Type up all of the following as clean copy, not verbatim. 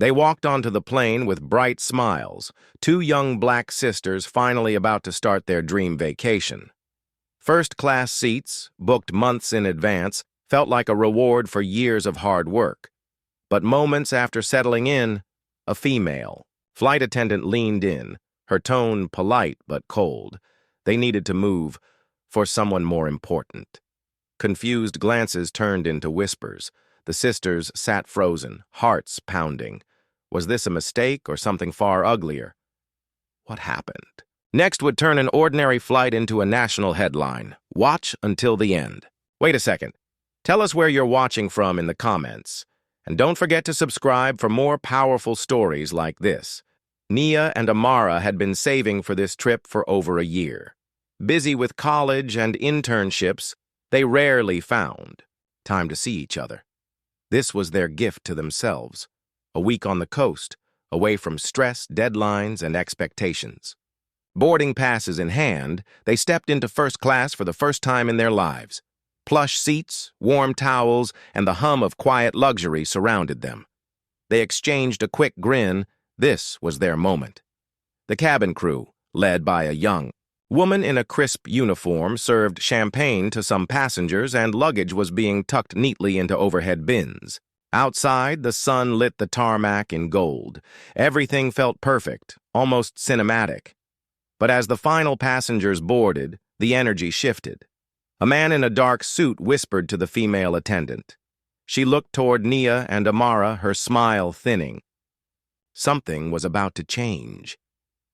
They walked onto the plane with bright smiles, two young black sisters finally about to start their dream vacation. First-class seats, booked months in advance, felt like a reward for years of hard work. But moments after settling in, a female flight attendant leaned in, her tone polite but cold. They needed to move for someone more important. Confused glances turned into whispers. The sisters sat frozen, hearts pounding. Was this a mistake or something far uglier? What happened? Next would turn an ordinary flight into a national headline. Watch until the end. Wait a second. Tell us where you're watching from in the comments. And don't forget to subscribe for more powerful stories like this. Nia and Amara had been saving for this trip for over a year. Busy with college and internships, they rarely found time to see each other. This was their gift to themselves. A week on the coast, away from stress, deadlines, and expectations. Boarding passes in hand, they stepped into first class for the first time in their lives. Plush seats, warm towels, and the hum of quiet luxury surrounded them. They exchanged a quick grin. This was their moment. The cabin crew, led by a young woman in a crisp uniform, served champagne to some passengers, and luggage was being tucked neatly into overhead bins. Outside, the sun lit the tarmac in gold. Everything felt perfect, almost cinematic. But as the final passengers boarded, the energy shifted. A man in a dark suit whispered to the female attendant. She looked toward Nia and Amara, her smile thinning. Something was about to change.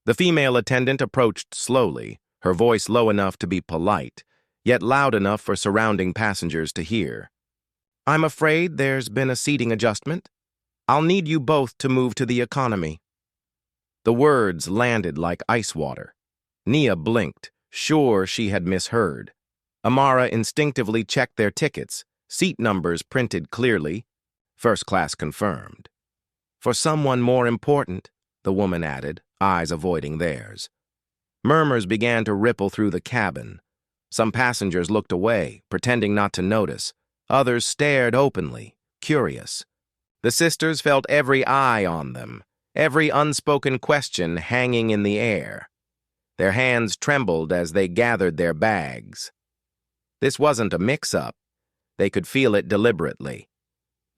The female attendant approached slowly, her voice low enough to be polite, yet loud enough for surrounding passengers to hear. "I'm afraid there's been a seating adjustment. I'll need you both to move to the economy." The words landed like ice water. Nia blinked, sure she had misheard. Amara instinctively checked their tickets, seat numbers printed clearly, first class confirmed. "For someone more important," the woman added, eyes avoiding theirs. Murmurs began to ripple through the cabin. Some passengers looked away, pretending not to notice. Others stared openly, curious. The sisters felt every eye on them, every unspoken question hanging in the air. Their hands trembled as they gathered their bags. This wasn't a mix-up. They could feel it deliberately.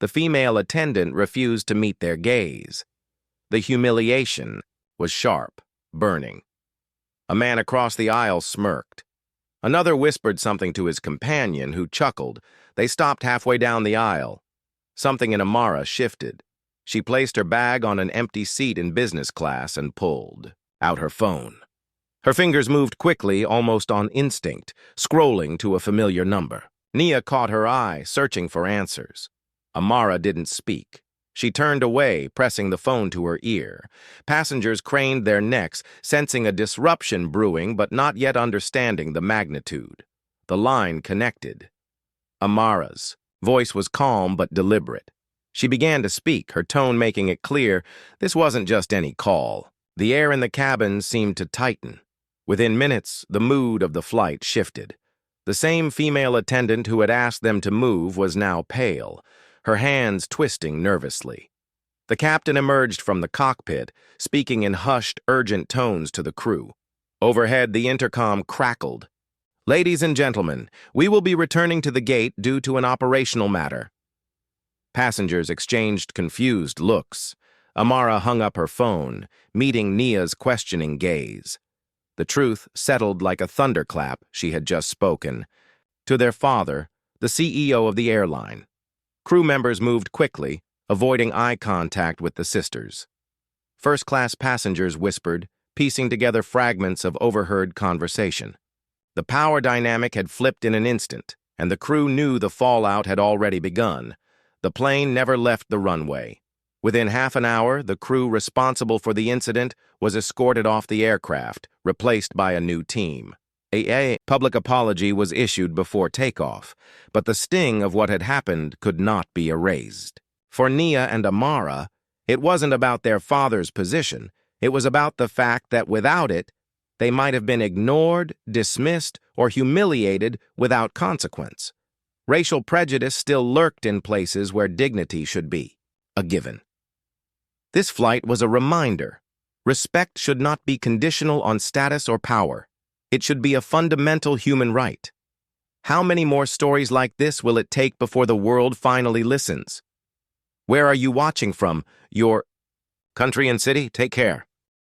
The female attendant refused to meet their gaze. The humiliation was sharp, burning. A man across the aisle smirked. Another whispered something to his companion, who chuckled. They stopped halfway down the aisle. Something in Amara shifted. She placed her bag on an empty seat in business class and pulled out her phone. Her fingers moved quickly, almost on instinct, scrolling to a familiar number. Nia caught her eye, searching for answers. Amara didn't speak. She turned away, pressing the phone to her ear. Passengers craned their necks, sensing a disruption brewing but not yet understanding the magnitude. The line connected. Amara's voice was calm but deliberate. She began to speak, her tone making it clear this wasn't just any call. The air in the cabin seemed to tighten. Within minutes, the mood of the flight shifted. The same female attendant who had asked them to move was now pale, her hands twisting nervously. The captain emerged from the cockpit, speaking in hushed, urgent tones to the crew. Overhead, the intercom crackled. "Ladies and gentlemen, we will be returning to the gate due to an operational matter." Passengers exchanged confused looks. Amara hung up her phone, meeting Nia's questioning gaze. The truth settled like a thunderclap she had just spoken. To their father, the CEO of the airline. Crew members moved quickly, avoiding eye contact with the sisters. First-class passengers whispered, piecing together fragments of overheard conversation. The power dynamic had flipped in an instant, and the crew knew the fallout had already begun. The plane never left the runway. Within half an hour, the crew responsible for the incident was escorted off the aircraft, replaced by a new team. A public apology was issued before takeoff, but the sting of what had happened could not be erased. For Nia and Amara, it wasn't about their father's position. It was about the fact that without it, they might have been ignored, dismissed, or humiliated without consequence. Racial prejudice still lurked in places where dignity should be a given. This flight was a reminder. Respect should not be conditional on status or power. It should be a fundamental human right. How many more stories like this will it take before the world finally listens? Where are you watching from? Your country and city? Take care.